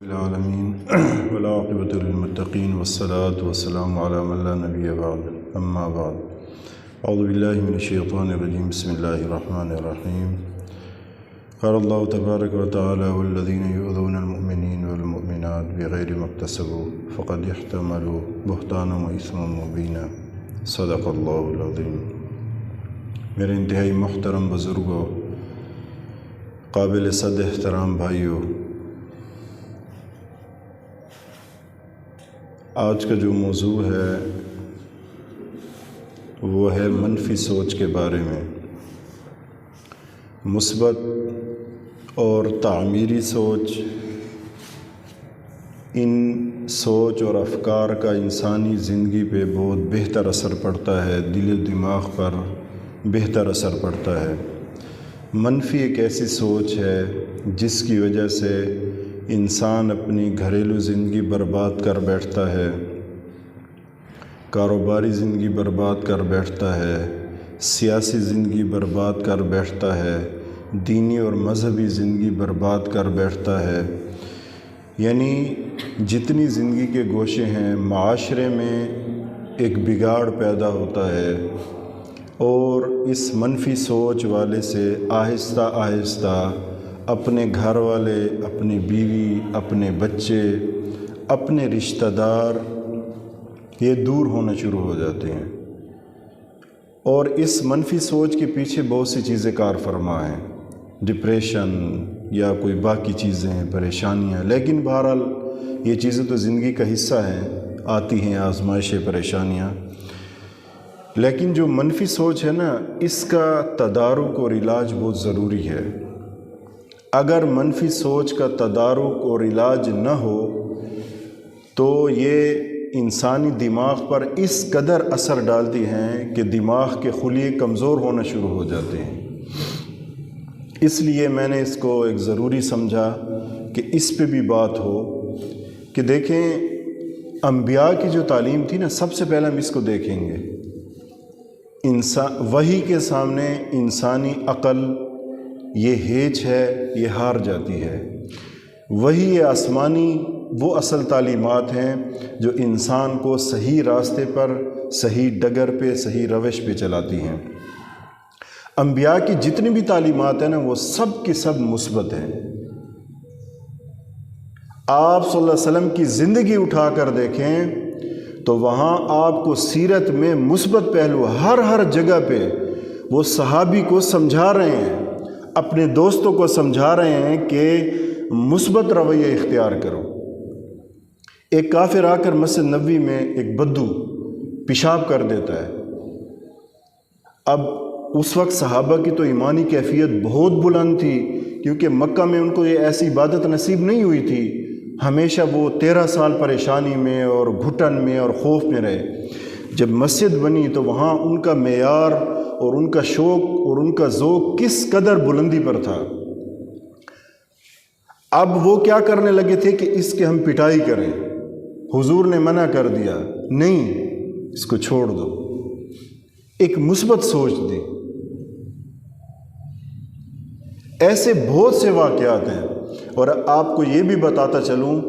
العالمین والعاقبۃ للمتقین والصلاة والسلام علی من لا نبی بعد اما بعد اعوذ باللہ من الشیطان الرجیم بسم اللہ الرحمن الرحیم قال اللہ تبارک و تعالی والذین یؤذون المؤمنین والمؤمنات بغیر ما اکتسبوا فقد احتملوا بہتانا واثما مبینا صدق اللہ العظیم۔ میرے انتہائی محترم بزرگوں، قابل صد احترام بھائیوں، آج کا جو موضوع ہے وہ ہے منفی سوچ کے بارے میں۔ مثبت اور تعمیری سوچ، ان سوچ اور افکار کا انسانی زندگی پہ بہت بہتر اثر پڑتا ہے، دل و دماغ پر بہتر اثر پڑتا ہے۔ منفی ایک ایسی سوچ ہے جس کی وجہ سے انسان اپنی گھریلو زندگی برباد کر بیٹھتا ہے، کاروباری زندگی برباد کر بیٹھتا ہے، سیاسی زندگی برباد کر بیٹھتا ہے، دینی اور مذہبی زندگی برباد کر بیٹھتا ہے۔ یعنی جتنی زندگی کے گوشے ہیں، معاشرے میں ایک بگاڑ پیدا ہوتا ہے، اور اس منفی سوچ والے سے آہستہ آہستہ اپنے گھر والے، اپنی بیوی، اپنے بچے، اپنے رشتہ دار یہ دور ہونا شروع ہو جاتے ہیں۔ اور اس منفی سوچ کے پیچھے بہت سی چیزیں کار فرما ہیں، ڈپریشن یا کوئی باقی چیزیں ہیں، پریشانیاں۔ لیکن بہرحال یہ چیزیں تو زندگی کا حصہ ہیں، آتی ہیں آزمائشیں، پریشانیاں۔ لیکن جو منفی سوچ ہے نا، اس کا تدارک اور علاج بہت ضروری ہے۔ اگر منفی سوچ کا تدارک اور علاج نہ ہو تو یہ انسانی دماغ پر اس قدر اثر ڈالتی ہیں کہ دماغ کے خلیے کمزور ہونا شروع ہو جاتے ہیں۔ اس لیے میں نے اس کو ایک ضروری سمجھا کہ اس پہ بھی بات ہو کہ دیکھیں، انبیاء کی جو تعلیم تھی نا، سب سے پہلے ہم اس کو دیکھیں گے۔ وحی کے سامنے انسانی عقل یہ ہیچ ہے، یہ ہار جاتی ہے۔ وحی آسمانی وہ اصل تعلیمات ہیں جو انسان کو صحیح راستے پر، صحیح ڈگر پہ، صحیح روش پہ چلاتی ہیں۔ انبیاء کی جتنی بھی تعلیمات ہیں نا، وہ سب کی سب مثبت ہیں۔ آپ صلی اللہ علیہ وسلم کی زندگی اٹھا کر دیکھیں تو وہاں آپ کو سیرت میں مثبت پہلو ہر جگہ پہ وہ صحابی کو سمجھا رہے ہیں، اپنے دوستوں کو سمجھا رہے ہیں کہ مثبت رویہ اختیار کرو۔ ایک کافر آ کر مسجد نبوی میں ایک بدو پیشاب کر دیتا ہے۔ اب اس وقت صحابہ کی تو ایمانی کیفیت بہت بلند تھی، کیونکہ مکہ میں ان کو یہ ایسی عبادت نصیب نہیں ہوئی تھی۔ ہمیشہ وہ 13 سال پریشانی میں اور گھٹن میں اور خوف میں رہے۔ جب مسجد بنی تو وہاں ان کا معیار اور ان کا شوق اور ان کا ذوق کس قدر بلندی پر تھا۔ اب وہ کیا کرنے لگے تھے کہ اس کے ہم پٹائی کریں۔ حضور نے منع کر دیا، نہیں، اس کو چھوڑ دو۔ ایک مثبت سوچ دی۔ ایسے بہت سے واقعات ہیں، اور آپ کو یہ بھی بتاتا چلوں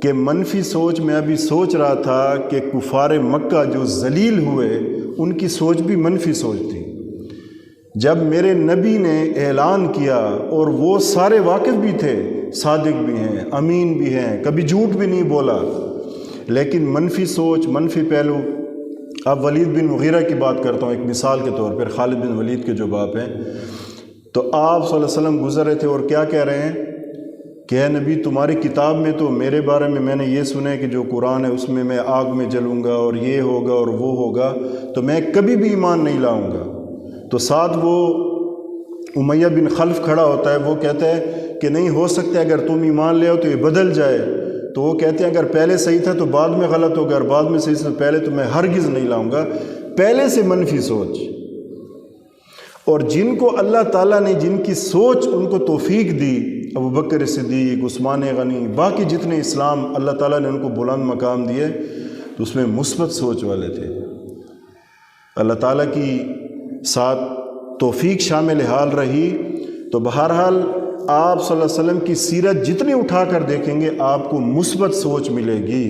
کہ منفی سوچ میں ابھی سوچ رہا تھا کہ کفار مکہ جو ذلیل ہوئے، ان کی سوچ بھی منفی سوچ تھی۔ جب میرے نبی نے اعلان کیا، اور وہ سارے واقف بھی تھے، صادق بھی ہیں، امین بھی ہیں، کبھی جھوٹ بھی نہیں بولا، لیکن منفی سوچ، منفی پہلو۔ اب ولید بن مغیرہ کی بات کرتا ہوں ایک مثال کے طور پر، خالد بن ولید کے جو باپ ہیں۔ تو آپ صلی اللہ علیہ وسلم گزر رہے تھے اور کیا کہہ رہے ہیں کہ اے نبی، تمہاری کتاب میں تو میرے بارے میں نے یہ سنا ہے کہ جو قرآن ہے اس میں آگ میں جلوں گا اور یہ ہوگا اور وہ ہوگا، تو میں کبھی بھی ایمان نہیں لاؤں گا۔ تو ساتھ وہ امیہ بن خلف کھڑا ہوتا ہے، وہ کہتا ہے کہ نہیں ہو سکتا، اگر تم ایمان لے آؤ تو یہ بدل جائے۔ تو وہ کہتے ہیں اگر پہلے صحیح تھا تو بعد میں غلط ہوگا، اور بعد میں صحیح تھا تو پہلے تو میں ہرگز نہیں لاؤں گا۔ پہلے سے منفی سوچ۔ اور جن کو اللہ تعالیٰ نے، جن کی سوچ ان کو توفیق دی، ابوبکر صدیق، عثمان غنی، باقی جتنے اسلام اللہ تعالیٰ نے ان کو بلند مقام دیے، تو اس میں مثبت سوچ والے تھے۔ اللہ تعالیٰ کی ساتھ توفیق شامل حال رہی۔ تو بہرحال آپ صلی اللہ علیہ وسلم کی سیرت جتنی اٹھا کر دیکھیں گے آپ کو مثبت سوچ ملے گی۔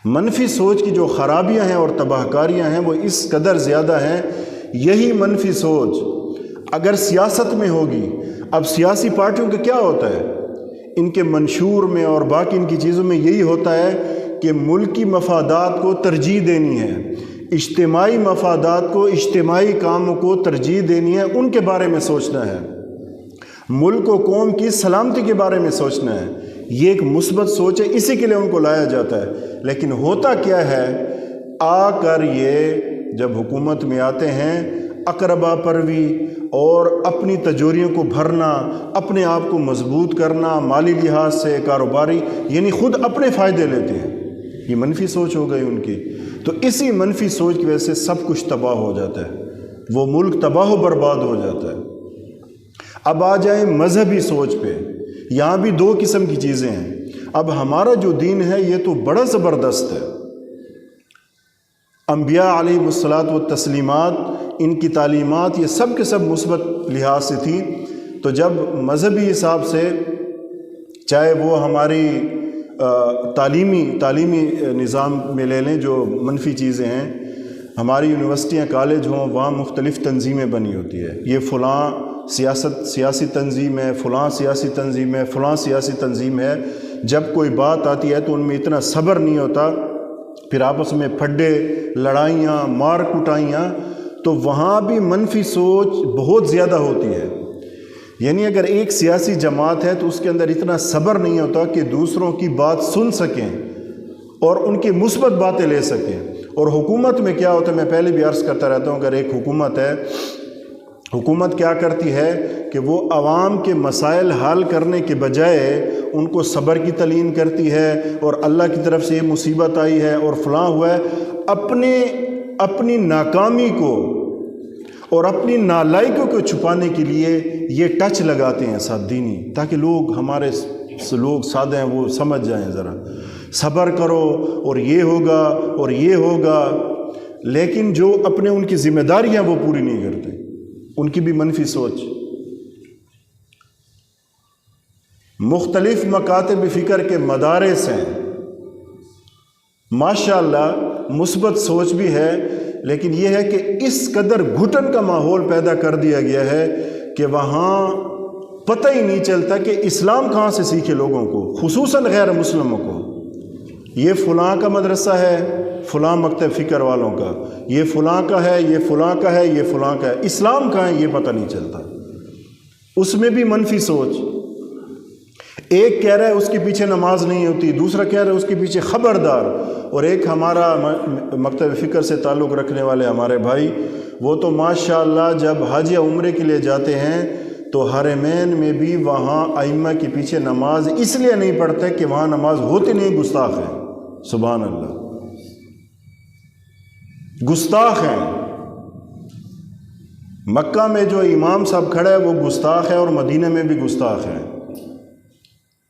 منفی سوچ کی جو خرابیاں ہیں اور تباہ کاریاں ہیں وہ اس قدر زیادہ ہیں۔ یہی منفی سوچ اگر سیاست میں ہوگی، اب سیاسی پارٹیوں کا کیا ہوتا ہے، ان کے منشور میں اور باقی ان کی چیزوں میں یہی ہوتا ہے کہ ملکی مفادات کو ترجیح دینی ہے، اجتماعی مفادات کو، اجتماعی کاموں کو ترجیح دینی ہے، ان کے بارے میں سوچنا ہے، ملک و قوم کی سلامتی کے بارے میں سوچنا ہے۔ یہ ایک مثبت سوچ ہے، اسی کے لیے ان کو لایا جاتا ہے۔ لیکن ہوتا کیا ہے، آ کر یہ جب حکومت میں آتے ہیں اقربا پروی اور اپنی تجوریوں کو بھرنا، اپنے آپ کو مضبوط کرنا، مالی لحاظ سے کاروباری، یعنی خود اپنے فائدے لیتے ہیں۔ یہ منفی سوچ ہو گئی ان کی۔ تو اسی منفی سوچ کی وجہ سے سب کچھ تباہ ہو جاتا ہے، وہ ملک تباہ و برباد ہو جاتا ہے۔ اب آ جائیں مذہبی سوچ پہ، یہاں بھی دو قسم کی چیزیں ہیں۔ اب ہمارا جو دین ہے یہ تو بڑا زبردست ہے، انبیاء علیہ الصلاۃ والتسلیمات، ان کی تعلیمات یہ سب کے سب مثبت لحاظ سے تھی۔ تو جب مذہبی حساب سے، چاہے وہ ہماری تعلیمی نظام میں لے لیں، جو منفی چیزیں ہیں، ہماری یونیورسٹیاں کالج ہوں، وہاں مختلف تنظیمیں بنی ہوتی ہے، یہ فلاں سیاسی تنظیم ہے، فلاں سیاسی تنظیم ہے، فلاں سیاسی تنظیم ہے۔ جب کوئی بات آتی ہے تو ان میں اتنا صبر نہیں ہوتا، پھر آپس میں پھڈے، لڑائیاں، مار کٹائیاں، تو وہاں بھی منفی سوچ بہت زیادہ ہوتی ہے۔ یعنی اگر ایک سیاسی جماعت ہے تو اس کے اندر اتنا صبر نہیں ہوتا کہ دوسروں کی بات سن سکیں اور ان کی مثبت باتیں لے سکیں۔ اور حکومت میں کیا ہوتا ہے، میں پہلے بھی عرض کرتا رہتا ہوں، اگر ایک حکومت ہے، حکومت کیا کرتی ہے کہ وہ عوام کے مسائل حل کرنے کے بجائے ان کو صبر کی تلقین کرتی ہے، اور اللہ کی طرف سے یہ مصیبت آئی ہے اور فلاں ہوا ہے، اپنی ناکامی کو اور اپنی نالائقوں کو چھپانے کے لیے یہ ٹچ لگاتے ہیں ساتھ دینی، تاکہ ہمارے لوگ سادہ ہیں وہ سمجھ جائیں، ذرا صبر کرو اور یہ ہوگا اور یہ ہوگا۔ لیکن جو ان کی ذمہ داریاں وہ پوری نہیں کرتے، ان کی بھی منفی سوچ۔ مختلف مکاتب فکر کے مدارس ہیں، ماشاءاللہ مثبت سوچ بھی ہے، لیکن یہ ہے کہ اس قدر گھٹن کا ماحول پیدا کر دیا گیا ہے کہ وہاں پتہ ہی نہیں چلتا کہ اسلام کہاں سے سیکھے لوگوں کو، خصوصاً غیر مسلموں کو۔ یہ فلاں کا مدرسہ ہے، فلاں مکتب فکر والوں کا، یہ فلاں کا ہے، یہ فلاں کا ہے، یہ فلاں کا ہے، اسلام کہاں ہے یہ پتہ نہیں چلتا۔ اس میں بھی منفی سوچ، ایک کہہ رہا ہے اس کے پیچھے نماز نہیں ہوتی، دوسرا کہہ رہا ہے اس کے پیچھے خبردار۔ اور ایک ہمارا مکتب فکر سے تعلق رکھنے والے ہمارے بھائی، وہ تو ماشاءاللہ جب حج یا عمرے کے لیے جاتے ہیں تو حرمین میں بھی وہاں ائمہ کے پیچھے نماز اس لیے نہیں پڑھتے کہ وہاں نماز ہوتی نہیں، گستاخ ہے۔ سبحان اللہ، گستاخ ہیں۔ مکہ میں جو امام صاحب کھڑا ہے وہ گستاخ ہے، اور مدینہ میں بھی گستاخ ہے،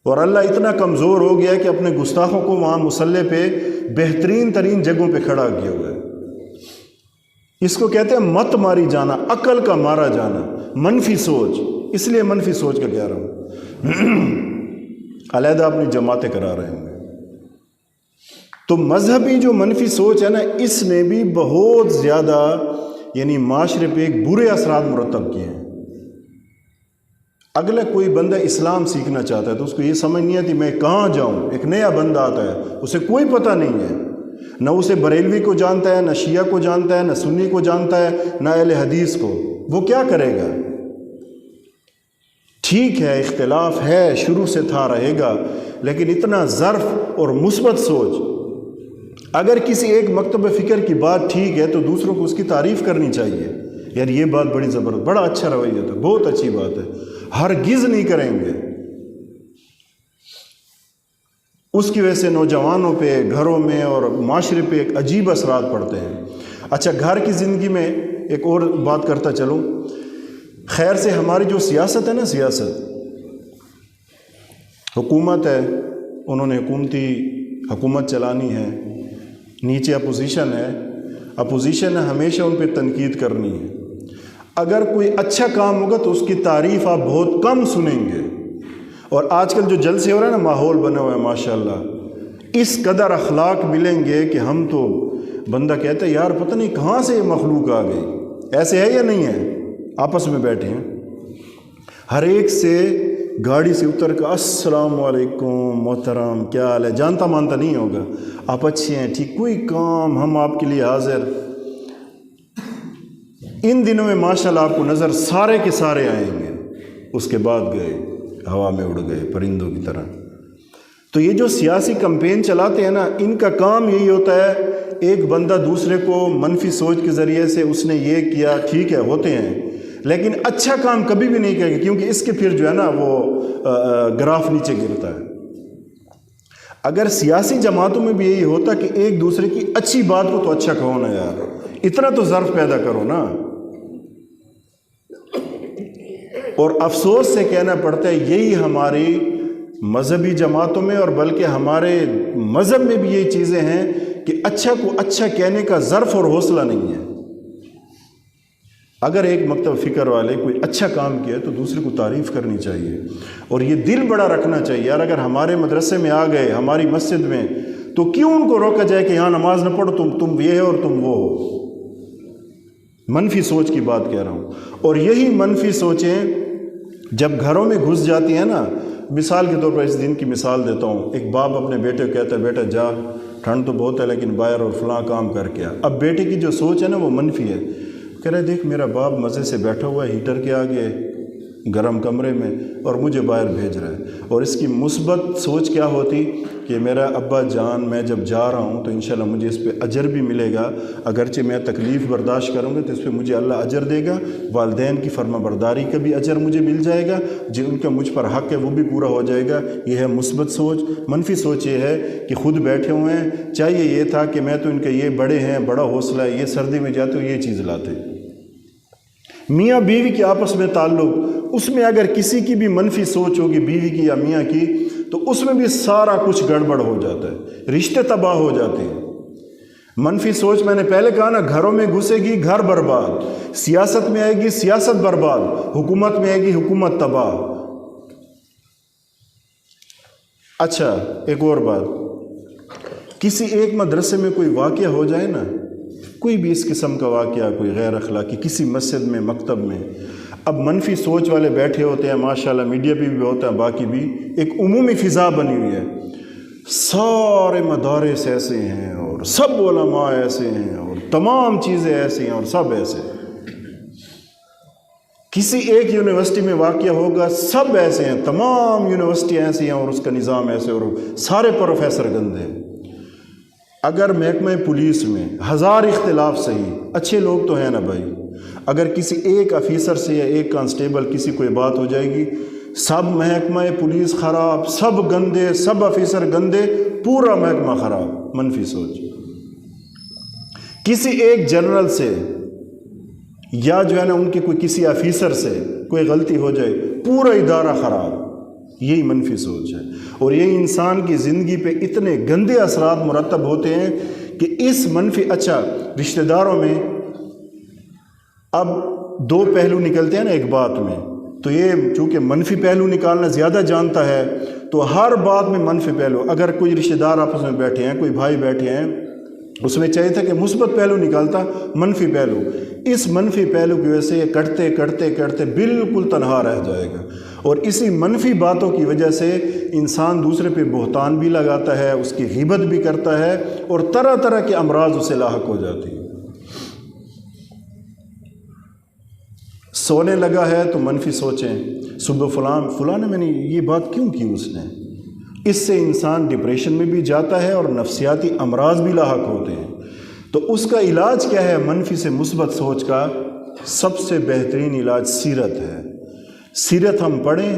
اور اللہ اتنا کمزور ہو گیا ہے کہ اپنے گستاخوں کو وہاں مصلی پہ بہترین ترین جگہوں پہ کھڑا کیا ہوا ہے۔ اس کو کہتے ہیں مت ماری جانا، عقل کا مارا جانا، منفی سوچ۔ اس لیے منفی سوچ کا کہہ رہا ہوں، علیحدہ اپنی جماعتیں کرا رہے ہوں گے۔ تو مذہبی جو منفی سوچ ہے نا، اس نے بھی بہت زیادہ یعنی معاشرے پہ ایک برے اثرات مرتب کیے ہیں۔ اگلا کوئی بندہ اسلام سیکھنا چاہتا ہے تو اس کو یہ سمجھ نہیں آتی میں کہاں جاؤں۔ ایک نیا بندہ آتا ہے، اسے کوئی پتہ نہیں ہے، نہ اسے بریلوی کو جانتا ہے، نہ شیعہ کو جانتا ہے، نہ سنی کو جانتا ہے، نہ اہل حدیث کو۔ وہ کیا کرے گا؟ ٹھیک ہے، اختلاف ہے، شروع سے تھا، رہے گا، لیکن اتنا ظرف اور مثبت سوچ۔ اگر کسی ایک مکتب فکر کی بات ٹھیک ہے تو دوسروں کو اس کی تعریف کرنی چاہیے، یار یہ بات بڑی زبردست، بڑا اچھا رویہ تھا، بہت اچھی بات ہے، ہرگز نہیں کریں گے۔ اس کی وجہ سے نوجوانوں پہ، گھروں میں اور معاشرے پہ ایک عجیب اثرات پڑتے ہیں۔ اچھا، گھر کی زندگی میں ایک اور بات کرتا چلوں، خیر سے ہماری جو سیاست ہے نا، سیاست، حکومت ہے، انہوں نے حکومت چلانی ہے، نیچے اپوزیشن ہے، اپوزیشن نے ہمیشہ ان پہ تنقید کرنی ہے۔ اگر کوئی اچھا کام ہوگا تو اس کی تعریف آپ بہت کم سنیں گے. اور آج کل جو جلسے ہو رہا ہے نا، ماحول بنا ہوا ہے ماشاءاللہ، اس قدر اخلاق ملیں گے کہ ہم تو بندہ کہتا ہے یار پتہ نہیں کہاں سے یہ مخلوق آ گئی. ایسے ہے یا نہیں ہے؟ آپس میں بیٹھے ہیں، ہر ایک سے گاڑی سے اتر کر السلام علیکم محترم کیا حال ہے، جانتا مانتا نہیں ہوگا، آپ اچھے ہیں ٹھیک، کوئی کام ہم آپ کے لیے حاضر. ان دنوں میں ماشاءاللہ آپ کو نظر سارے کے سارے آئیں گے، اس کے بعد گئے ہوا میں اڑ گئے پرندوں کی طرح. تو یہ جو سیاسی کمپین چلاتے ہیں نا، ان کا کام یہی ہوتا ہے، ایک بندہ دوسرے کو منفی سوچ کے ذریعے سے اس نے یہ کیا، ٹھیک ہے ہوتے ہیں، لیکن اچھا کام کبھی بھی نہیں کرے گا، کیونکہ اس کے پھر جو ہے نا وہ گراف نیچے گرتا ہے. اگر سیاسی جماعتوں میں بھی یہی ہوتا کہ ایک دوسرے کی اچھی بات کو تو اچھا کہو نا یار، اتنا تو ظرف پیدا کرو نا. اور افسوس سے کہنا پڑتا ہے یہی ہماری مذہبی جماعتوں میں اور بلکہ ہمارے مذہب میں بھی یہی چیزیں ہیں کہ اچھا کو اچھا کہنے کا ظرف اور حوصلہ نہیں ہے. اگر ایک مکتب فکر والے کوئی اچھا کام کیا تو دوسرے کو تعریف کرنی چاہیے، اور یہ دل بڑا رکھنا چاہیے یار. اگر ہمارے مدرسے میں آ گئے، ہماری مسجد میں، تو کیوں ان کو روکا جائے کہ یہاں نماز نہ پڑھو، تم یہ ہے اور تم وہ ہو. منفی سوچ کی بات کہہ رہا ہوں. اور یہی منفی سوچیں جب گھروں میں گھس جاتی ہیں نا، مثال کے طور پر اس دن کی مثال دیتا ہوں. ایک باپ اپنے بیٹے کو کہتا ہے بیٹا جا، ٹھنڈ تو بہت ہے لیکن باہر اور فلاں کام کر کے آ. اب بیٹے کی جو سوچ ہے نا وہ منفی ہے، کہہ رہے دیکھ میرا باپ مزے سے بیٹھا ہوا ہے ہیٹر کے آگے گرم کمرے میں اور مجھے باہر بھیج رہا ہے. اور اس کی مثبت سوچ کیا ہوتی کہ میرا ابا جان میں جب جا رہا ہوں تو انشاءاللہ مجھے اس پہ اجر بھی ملے گا، اگرچہ میں تکلیف برداشت کروں گا تو اس پہ مجھے اللہ اجر دے گا، والدین کی فرما برداری کا بھی اجر مجھے مل جائے گا، جن کا مجھ پر حق ہے وہ بھی پورا ہو جائے گا. یہ ہے مثبت سوچ. منفی سوچ یہ ہے کہ خود بیٹھے ہوئے ہیں، چاہیے یہ تھا کہ میں تو ان کے یہ بڑے ہیں، بڑا حوصلہ ہے، یہ سردی میں جاتے ہو یہ چیز لاتے. میاں بیوی کے آپس میں تعلق، اس میں اگر کسی کی بھی منفی سوچ ہوگی بیوی کی یا میاں کی تو اس میں بھی سارا کچھ گڑبڑ ہو جاتا ہے، رشتے تباہ ہو جاتے ہیں. منفی سوچ میں نے پہلے کہا نا، گھروں میں گھسے گی گھر برباد، سیاست میں آئے گی سیاست برباد، حکومت میں آئے گی حکومت تباہ. اچھا ایک اور بات، کسی ایک مدرسے میں کوئی واقعہ ہو جائے نا، کوئی بھی اس قسم کا واقعہ، کوئی غیر اخلاقی کسی مسجد میں مکتب میں، اب منفی سوچ والے بیٹھے ہوتے ہیں ماشاءاللہ، میڈیا پہ بھی ہوتا ہے، باقی بھی ایک عمومی فضا بنی ہوئی ہے، سارے مدارس ایسے ہیں اور سب علماء ایسے ہیں اور تمام چیزیں ایسی ہیں اور سب ایسے. کسی ایک یونیورسٹی میں واقعہ ہوگا سب ایسے ہیں، تمام یونیورسٹی ایسی ہیں اور اس کا نظام ایسے اور سارے پروفیسر گندے. اگر محکمہ پولیس میں ہزار اختلاف صحیح، اچھے لوگ تو ہیں نا بھائی، اگر کسی ایک آفیسر سے یا ایک کانسٹیبل کسی کوئی بات ہو جائے گی، سب محکمہ پولیس خراب، سب گندے، سب آفیسر گندے، پورا محکمہ خراب. منفی سوچ. کسی ایک جنرل سے یا جو ہے نا ان کے کوئی کسی آفیسر سے کوئی غلطی ہو جائے، پورا ادارہ خراب. یہی منفی سوچ ہے، اور یہی انسان کی زندگی پہ اتنے گندے اثرات مرتب ہوتے ہیں کہ اس منفی. اچھا رشتہ داروں میں اب دو پہلو نکلتے ہیں نا ایک بات میں، تو یہ چونکہ منفی پہلو نکالنا زیادہ جانتا ہے تو ہر بات میں منفی پہلو. اگر کوئی رشتہ دار آپس میں بیٹھے ہیں، کوئی بھائی بیٹھے ہیں، اس میں چاہیے تھا کہ مثبت پہلو نکالتا، منفی پہلو. اس منفی پہلو کی وجہ سے یہ کرتے کرتے کرتے بالکل تنہا رہ جائے گا، اور اسی منفی باتوں کی وجہ سے انسان دوسرے پہ بہتان بھی لگاتا ہے، اس کی غیبت بھی کرتا ہے، اور طرح طرح کے امراض اسے لاحق ہو جاتی ہیں. سونے لگا ہے تو منفی سوچیں، صبح فلاں نے میں نے یہ بات کیوں کی اس نے، اس سے انسان ڈپریشن میں بھی جاتا ہے اور نفسیاتی امراض بھی لاحق ہوتے ہیں. تو اس کا علاج کیا ہے؟ منفی سے مثبت سوچ کا سب سے بہترین علاج سیرت ہے. سیرت ہم پڑھیں،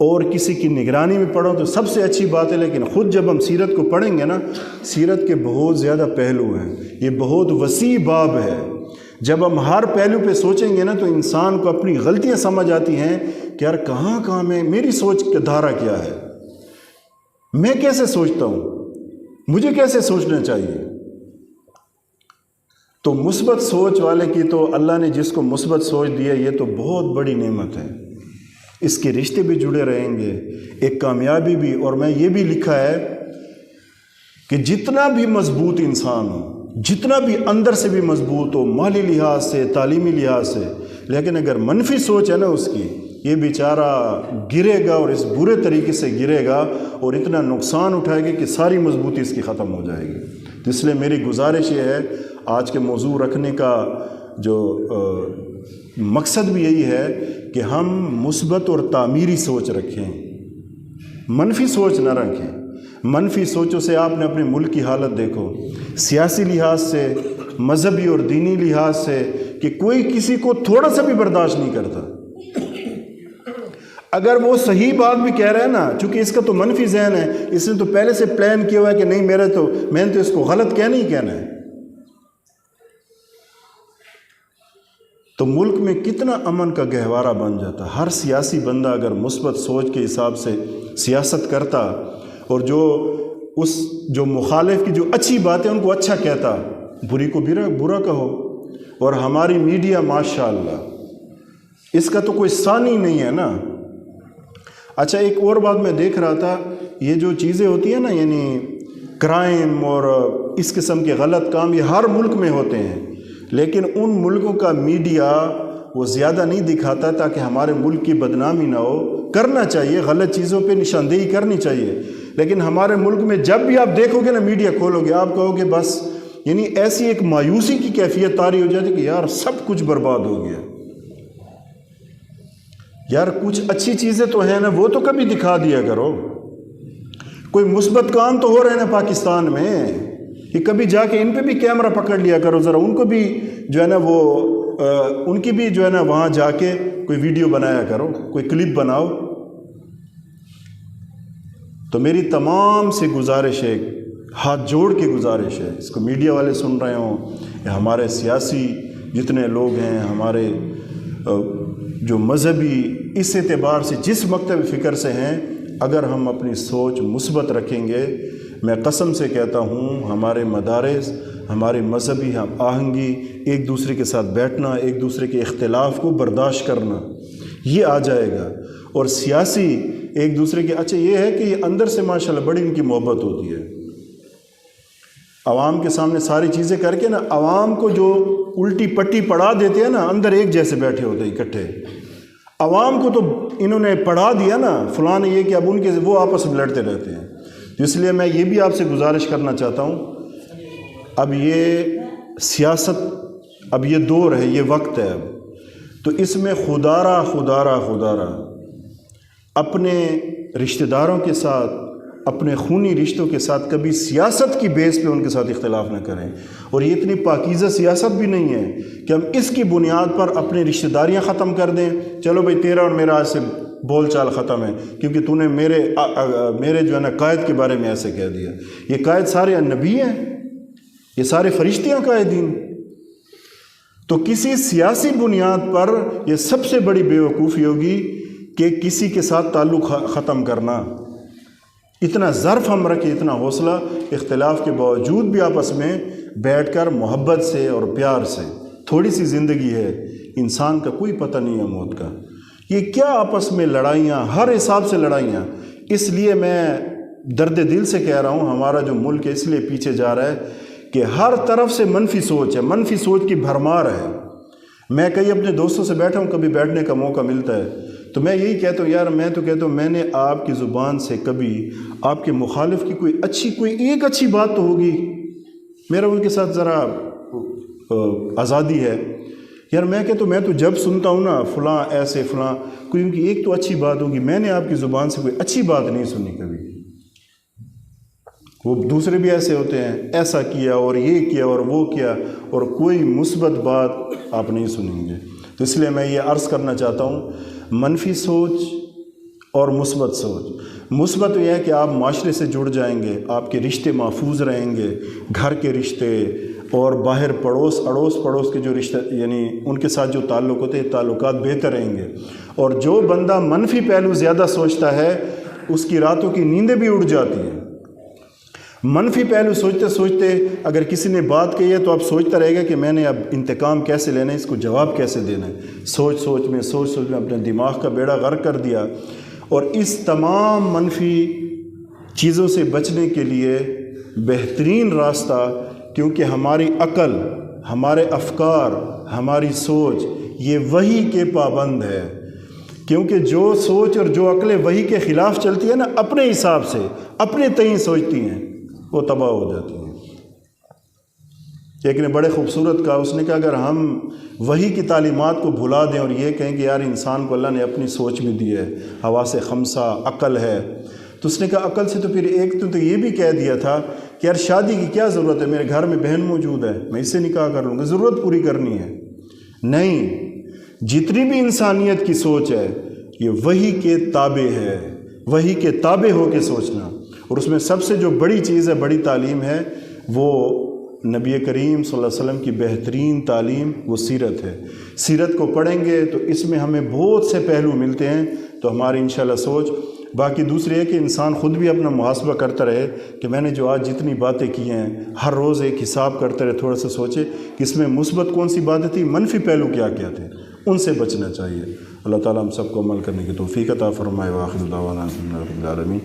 اور کسی کی نگرانی میں پڑھو تو سب سے اچھی بات ہے، لیکن خود جب ہم سیرت کو پڑھیں گے نا، سیرت کے بہت زیادہ پہلو ہیں، یہ بہت وسیع باب ہے. جب ہم ہر پہلو پہ سوچیں گے نا تو انسان کو اپنی غلطیاں سمجھ آتی ہیں کہ یار کہاں میں، میری سوچ کا دھارا کیا ہے، میں کیسے سوچتا ہوں، مجھے کیسے سوچنا چاہیے. تو مثبت سوچ والے کی تو اللہ نے جس کو مثبت سوچ دی ہے یہ تو بہت بڑی نعمت ہے، اس کے رشتے بھی جڑے رہیں گے، ایک کامیابی بھی۔ اور میں یہ بھی لکھا ہے کہ جتنا بھی مضبوط انسان ہو، جتنا بھی اندر سے بھی مضبوط ہو، مالی لحاظ سے، تعلیمی لحاظ سے، لیکن اگر منفی سوچ ہے نا اس کی، یہ بیچارہ گرے گا اور اس برے طریقے سے گرے گا اور اتنا نقصان اٹھائے گا کہ ساری مضبوطی اس کی ختم ہو جائے گی۔ تو اس لیے میری گزارش یہ ہے، آج کے موضوع رکھنے کا جو مقصد بھی یہی ہے کہ ہم مثبت اور تعمیری سوچ رکھیں، منفی سوچ نہ رکھیں۔ منفی سوچوں سے آپ نے اپنے ملک کی حالت دیکھو، سیاسی لحاظ سے، مذہبی اور دینی لحاظ سے، کہ کوئی کسی کو تھوڑا سا بھی برداشت نہیں کرتا۔ اگر وہ صحیح بات بھی کہہ رہا ہے نا، چونکہ اس کا تو منفی ذہن ہے، اس نے تو پہلے سے پلان کیا ہوا ہے کہ نہیں میں نے تو اس کو غلط کہنا ہی کہنا ہے، تو ملک میں کتنا امن کا گہوارہ بن جاتا۔ ہر سیاسی بندہ اگر مثبت سوچ کے حساب سے سیاست کرتا اور جو مخالف کی جو اچھی باتیں ان کو اچھا کہتا، بری کو برا کہو۔ اور ہماری میڈیا ماشاءاللہ اس کا تو کوئی ثانی نہیں ہے نا۔ اچھا ایک اور بات میں دیکھ رہا تھا، یہ جو چیزیں ہوتی ہیں نا، یعنی کرائم اور اس قسم کے غلط کام، یہ ہر ملک میں ہوتے ہیں، لیکن ان ملکوں کا میڈیا وہ زیادہ نہیں دکھاتا تاکہ ہمارے ملک کی بدنامی نہ ہو۔ کرنا چاہیے، غلط چیزوں پہ نشاندہی کرنی چاہیے، لیکن ہمارے ملک میں جب بھی آپ دیکھو گے نا میڈیا کھولو گے، آپ کہو گے بس، یعنی ایسی ایک مایوسی کی کیفیت طاری ہو جاتی کہ یار سب کچھ برباد ہو گیا۔ یار کچھ اچھی چیزیں تو ہیں نا، وہ تو کبھی دکھا دیا کرو، کوئی مثبت کام تو ہو رہے ہیں نا پاکستان میں، کہ کبھی جا کے ان پہ بھی کیمرہ پکڑ لیا کرو، ذرا ان کو بھی جو ہے نا وہ ان کی بھی جو ہے نا وہاں جا کے کوئی ویڈیو بنایا کرو، کوئی کلپ بناؤ۔ تو میری تمام سے گزارش ہے، ہاتھ جوڑ کے گزارش ہے، اس کو میڈیا والے سن رہے ہوں یا ہمارے سیاسی جتنے لوگ ہیں، ہمارے جو مذہبی اس اعتبار سے جس مکتب فکر سے ہیں، اگر ہم اپنی سوچ مثبت رکھیں گے، میں قسم سے کہتا ہوں ہمارے مدارس، ہمارے مذہبی آہنگی، ایک دوسرے کے ساتھ بیٹھنا، ایک دوسرے کے اختلاف کو برداشت کرنا، یہ آ جائے گا۔ اور سیاسی ایک دوسرے کے، اچھا یہ ہے کہ یہ اندر سے ماشاءاللہ بڑی ان کی محبت ہوتی ہے، عوام کے سامنے ساری چیزیں کر کے نا، عوام کو جو الٹی پٹی پڑھا دیتے ہیں نا، اندر ایک جیسے بیٹھے ہوتے ہیں اکٹھے، عوام کو تو انہوں نے پڑھا دیا نا فلاں نے یہ کہ اب ان کے وہ آپس میں لڑتے رہتے ہیں۔ اس لیے میں یہ بھی آپ سے گزارش کرنا چاہتا ہوں، اب یہ سیاست، اب یہ دور ہے، یہ وقت ہے، اب تو اس میں خدارہ اپنے رشتہ داروں کے ساتھ، اپنے خونی رشتوں کے ساتھ کبھی سیاست کی بیس پہ ان کے ساتھ اختلاف نہ کریں۔ اور یہ اتنی پاکیزہ سیاست بھی نہیں ہے کہ ہم اس کی بنیاد پر اپنی رشتہ داریاں ختم کر دیں، چلو بھائی تیرا اور میرا آج سے بول چال ختم ہے کیونکہ تو نے میرے جو ہے نا قائد کے بارے میں ایسے کہہ دیا۔ یہ قائد سارے نبی ہیں، یہ سارے فرشتیاں قائدین۔ تو کسی سیاسی بنیاد پر یہ سب سے بڑی بیوقوفی ہوگی کہ کسی کے ساتھ تعلق ختم کرنا۔ اتنا ظرف ہم رکھیں، اتنا حوصلہ، اختلاف کے باوجود بھی آپس میں بیٹھ کر محبت سے اور پیار سے، تھوڑی سی زندگی ہے، انسان کا کوئی پتہ نہیں ہے موت کا، یہ کیا آپس میں لڑائیاں، ہر حساب سے لڑائیاں۔ اس لیے میں درد دل سے کہہ رہا ہوں ہمارا جو ملک ہے اس لیے پیچھے جا رہا ہے کہ ہر طرف سے منفی سوچ ہے، منفی سوچ کی بھرمار ہے۔ میں کئی اپنے دوستوں سے بیٹھا ہوں، کبھی بیٹھنے کا موقع ملتا ہے تو میں یہی کہتا ہوں، یار میں تو کہتا ہوں میں نے آپ کی زبان سے کبھی آپ کے مخالف کی کوئی ایک اچھی بات تو ہوگی، میرا ان کے ساتھ ذرا آزادی ہے، یار میں کہتا ہوں میں تو جب سنتا ہوں نا فلاں ایسے فلاں، کوئی ان کی ایک تو اچھی بات ہوگی، میں نے آپ کی زبان سے کوئی اچھی بات نہیں سنی کبھی۔ وہ دوسرے بھی ایسے ہوتے ہیں، ایسا کیا اور یہ کیا اور وہ کیا، اور کوئی مثبت بات آپ نہیں سنیں گے۔ تو اس لیے میں یہ عرض کرنا چاہتا ہوں، منفی سوچ اور مثبت سوچ۔ مثبت یہ ہے کہ آپ معاشرے سے جڑ جائیں گے، آپ کے رشتے محفوظ رہیں گے، گھر کے رشتے اور باہر اڑوس پڑوس کے جو رشتے، یعنی ان کے ساتھ جو تعلق ہوتے ہیں، تعلقات بہتر رہیں گے۔ اور جو بندہ منفی پہلو زیادہ سوچتا ہے اس کی راتوں کی نیندیں بھی اڑ جاتی ہیں۔ منفی پہلو سوچتے سوچتے اگر کسی نے بات کہی ہے تو اب سوچتا رہے گا کہ میں نے اب انتقام کیسے لینا ہے، اس کو جواب کیسے دینا ہے، سوچ سوچ میں اپنے دماغ کا بیڑا غرق کر دیا۔ اور اس تمام منفی چیزوں سے بچنے کے لیے بہترین راستہ، کیونکہ ہماری عقل، ہمارے افکار، ہماری سوچ یہ وحی کے پابند ہے، کیونکہ جو سوچ اور جو عقلیں وحی کے خلاف چلتی ہیں نا، اپنے حساب سے اپنے تئیں سوچتی ہیں، وہ تباہ ہو جاتی ہیں۔ ایک نے بڑے خوبصورت کہا، اس نے کہا اگر ہم وحی کی تعلیمات کو بھلا دیں اور یہ کہیں کہ یار انسان کو اللہ نے اپنی سوچ بھی دی ہے، حواس خمسہ، عقل ہے، تو اس نے کہا عقل سے تو پھر ایک تو یہ بھی کہہ دیا تھا کہ یار شادی کی کیا ضرورت ہے، میرے گھر میں بہن موجود ہے، میں اس سے نکاح کر لوں گا، ضرورت پوری کرنی ہے۔ نہیں، جتنی بھی انسانیت کی سوچ ہے یہ وحی کے تابع ہے، وحی کے تابع ہو کے سوچنا۔ اور اس میں سب سے جو بڑی چیز ہے، بڑی تعلیم ہے، وہ نبی کریم صلی اللہ علیہ وسلم کی بہترین تعلیم، وہ سیرت ہے۔ سیرت کو پڑھیں گے تو اس میں ہمیں بہت سے پہلو ملتے ہیں، تو ہماری انشاءاللہ سوچ۔ باقی دوسری ہے کہ انسان خود بھی اپنا محاسبہ کرتا رہے کہ میں نے جو آج جتنی باتیں کی ہیں، ہر روز ایک حساب کرتا رہے، تھوڑا سا سوچے کہ اس میں مثبت کون سی باتیں تھیں، منفی پہلو کیا کیا تھے، ان سے بچنا چاہیے۔ اللہ تعالیٰ ہم سب کو عمل کرنے کی توفیق عطا فرمائے۔ وآخر دعوانا الحمد للہ رب العالمین۔